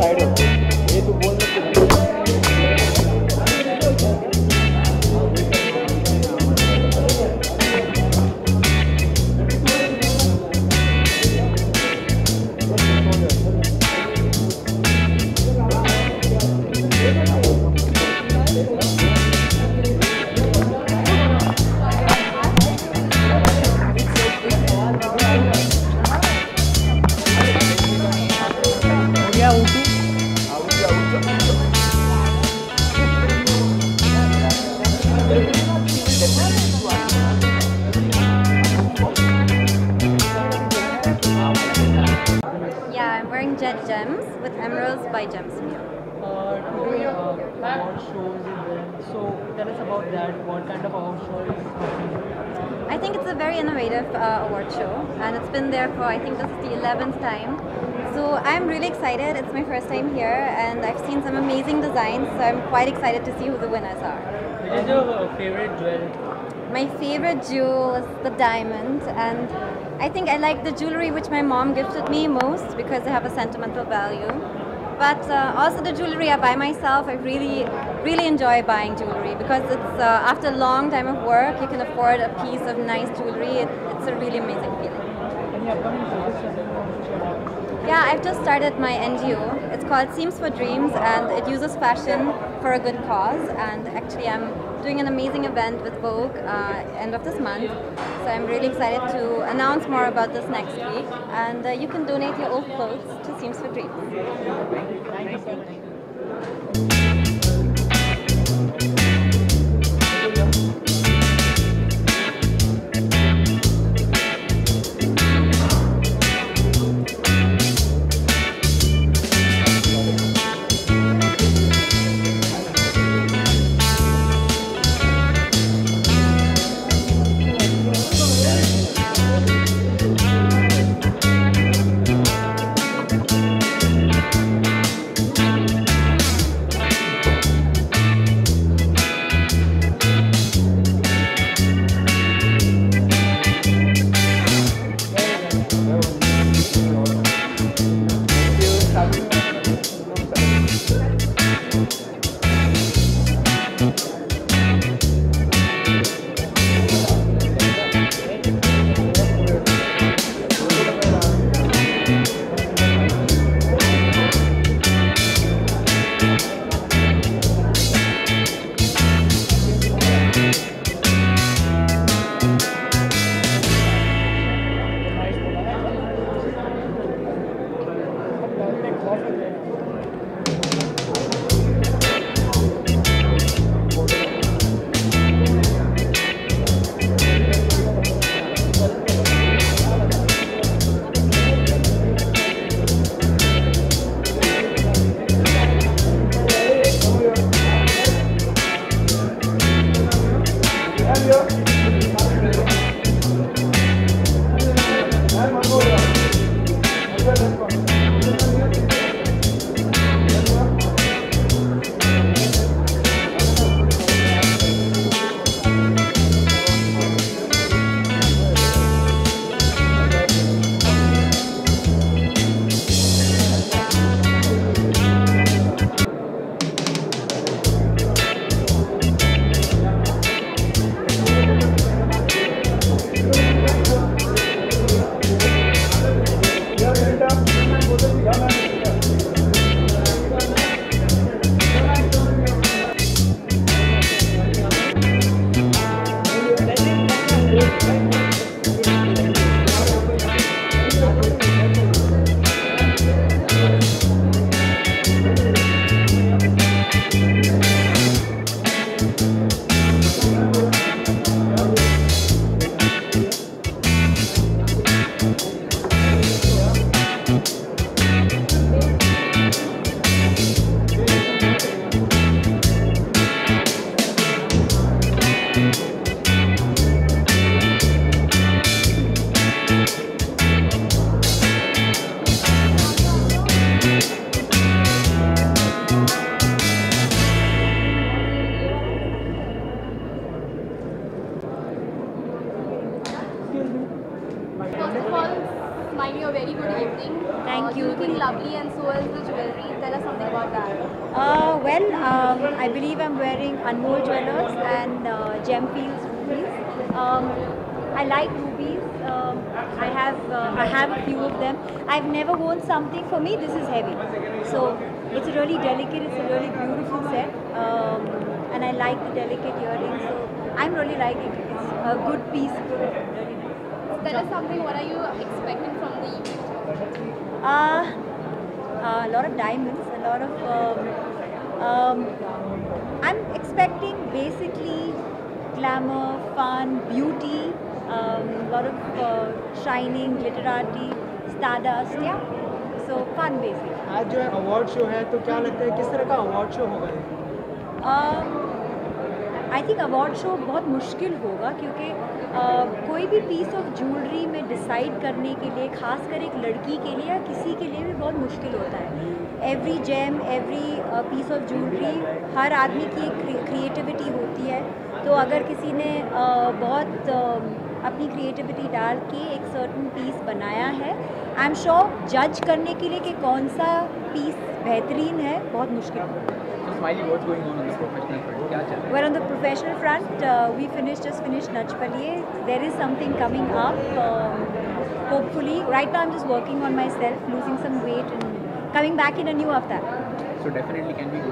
Side हो ये तो बोल क्या Ooty Yeah, I'm wearing Jet Gems with Emeralds by Gemsmere. today award shows event. So tell us about that. What kind of award show is happening? I think it's a very innovative award show, and it's been there for, I think this is the 11th time. So I'm really excited. It's my first time here, and I've seen some amazing designs, so I'm quite excited to see who the winners are. Which is your favorite jewel? My favorite jewel is the diamond, and I think I like the jewelry which my mom gifted me most because they have a sentimental value. But also the jewelry I buy myself, I really enjoy buying jewelry because it's after a long time of work, you can afford a piece of nice jewelry. It's a really amazing feeling. Any upcoming projects that you want to share? Yeah, I've just started my NGO. It's called Seams for Dreams, and it uses fashion for a good cause. And actually, I'm doing an amazing event with Vogue end of this month. So I'm really excited to announce more about this next week. And you can donate your old clothes to Seams for Dreams. Thank you so much. I believe I'm wearing Anmol Jewelers and Gemfields rubies. I like rubies. I have a few of them. I've never worn something. For me, this is heavy. So it's a really delicate. It's a really beautiful set, and I like the delicate earrings. So I'm really liking it. It's a good piece. Really nice. That is something. What are you expecting from the event? A lot of diamonds, a lot of. I'm expecting basically glamour, fun, beauty, a lot of shining, glitterati, stardust, yeah. So fun basically. आज जो है award show है तो क्या लगता है किस तरह का अवार्ड शो होगा ये? आई थिंक अवार्ड शो बहुत मुश्किल होगा क्योंकि कोई भी पीस ऑफ ज्वेलरी में डिसाइड करने के लिए खासकर एक लड़की के लिए या किसी के लिए भी बहुत मुश्किल होता है. Every gem, every piece of jewellery, हर आदमी की एक क्रिएटिविटी होती है. तो अगर किसी ने बहुत अपनी क्रिएटिविटी डाल के एक सर्टन पीस बनाया है, आई एम श्योर जज करने के लिए कि कौन सा पीस बेहतरीन है बहुत मुश्किल है. Smiley, what's going on the professional front? क्या चल रहा है? Well, on the professional front, we just finished Nachpaliye. There is something coming up. Hopefully, right now I'm just working on myself, losing some weight and coming back in a new avatar. So definitely can we go?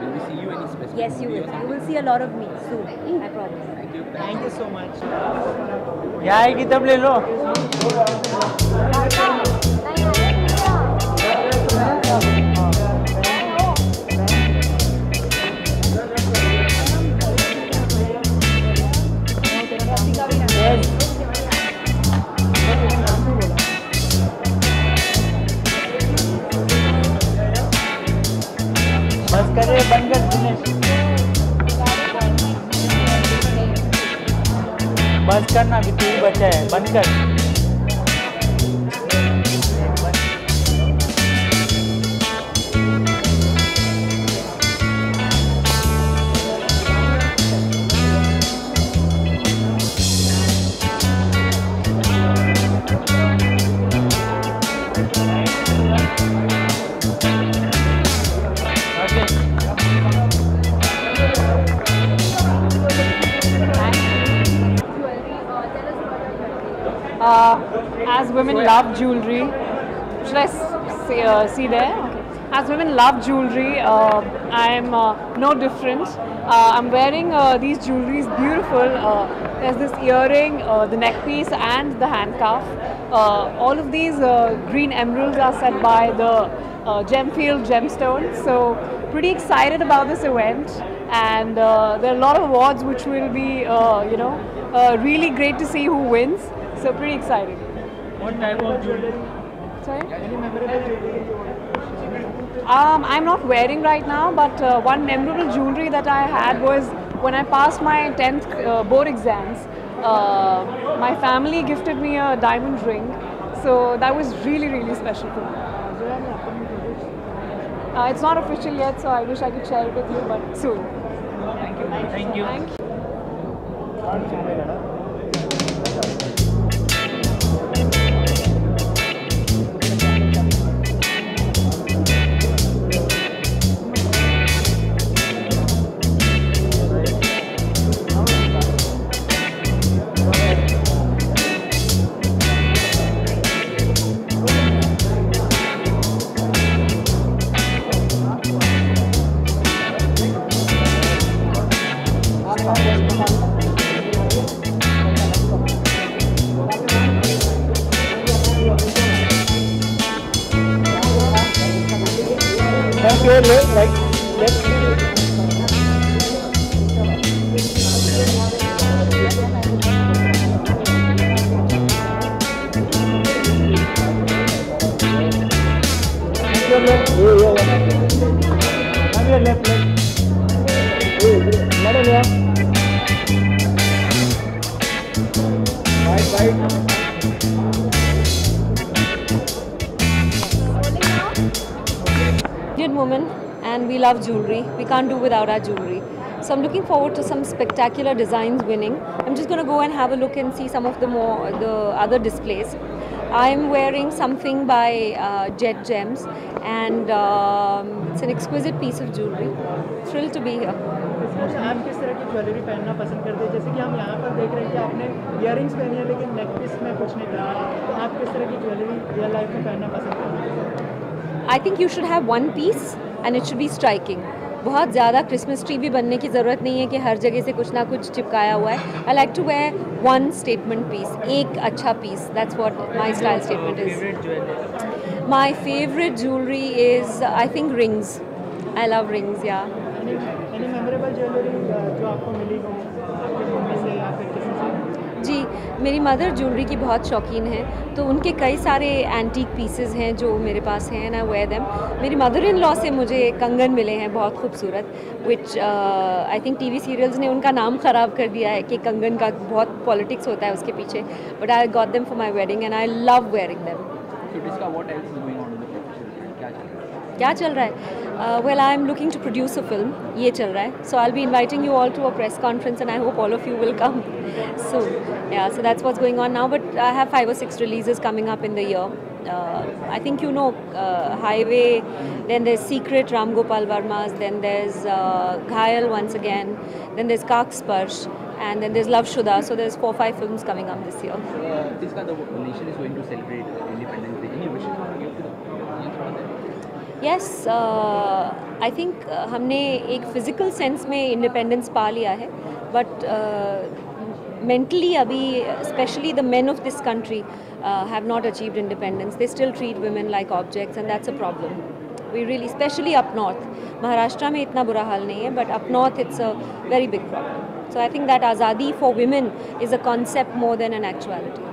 Will we see you any specific? Yes, you movie will. or You will see a lot of me soon. I promise. Thank you. Thank you so much. क्या आएगी तब ले लो. बस करे बंद कर दिनेश. बस करना भी तू ही बचा है. बंद कर. As women love jewelry, should I see there? Okay. As women love jewelry, I'm no different. I'm wearing these jewelries, beautiful. There's this earring, the neck piece, and the handcuff. All of these green emeralds are set by the Gemfield gemstones. So pretty excited about this event, and there are a lot of awards which will be, really great to see who wins. So pretty excited. What type of jewelry? Sorry? Any memorable jewelry you want to share? I'm not wearing right now, but one memorable jewelry that I had was when I passed my 10th board exams. My family gifted me a diamond ring, so that was really, really special for me. It's not official yet, so I wish I could share it with you, but soon. Thank you. Thank you. Thank you. Indian women, and we love jewelry. We can't do without our jewelry. So I'm looking forward to some spectacular designs winning. I'm just going to go and have a look and see some of the other displays. I'm wearing something by Jet Gems, and it's an exquisite piece of jewelry. Thrilled to be here. आप किस तरह की jewellery पहनना पसंद करते हैं? जैसे कि हम यहाँ पर देख रहे हैं कि आपने इयरिंग्स पहनी है लेकिन नेक पीस में कुछ नहीं पहना। आप किस तरह की ज्वेलरी रियल लाइफ में पहनना पसंद करते हैं? I think you should have one piece and it should be striking. बहुत ज़्यादा क्रिसमस ट्री भी बनने की ज़रूरत नहीं है कि हर जगह से कुछ ना कुछ चिपकाया हुआ है. I like to wear one statement piece, एक अच्छा piece. That's what my style statement is. My favourite jewellery is I think rings. I love rings. या एनी मेमोरेबल ज्वेलरी जो आपको मिली हो आपकी मम्मी से या फिर किसी से? जी, मेरी मदर ज्वेलरी की बहुत शौकीन है, तो उनके कई सारे एंटीक पीसेस हैं जो मेरे पास हैं, एंड आई वेयर देम. मेरी मदर इन लॉ से मुझे कंगन मिले हैं बहुत खूबसूरत, विच आई थिंक टीवी सीरियल्स ने उनका नाम ख़राब कर दिया है कि कंगन का बहुत पॉलिटिक्स होता है उसके पीछे. But I got them for my wedding and I love wearing them. So Tiska, what else is going on in the profession? क्या चल रहा है? क्या चल रहा है? Well, I am looking to produce a film. ये चल रहा है. So I will be inviting you all to a press conference and I hope all of you will come soon. Yeah, so that's what's going on now, but I have 5 or 6 releases coming up in the year. I think you know Highway, then there's Secret, Ram Gopal Varma's, then there's Ghayal once again, then there's Kaak Sparsh, and then there's Love Shuda. So there's 4-5 films coming up this year. Tiska, the nation is going to celebrate Independence Day. Any wishes you want to give to the youth out there? Yes, I think हमने एक physical sense में independence पा लिया है, but mentally अभी especially the men of this country have not achieved independence. They still treat women like objects and that's a problem. We really, especially up north. Maharashtra में इतना बुरा हाल नहीं है, but up north it's a very big problem. So I think that azadi for women is a concept more than an actuality.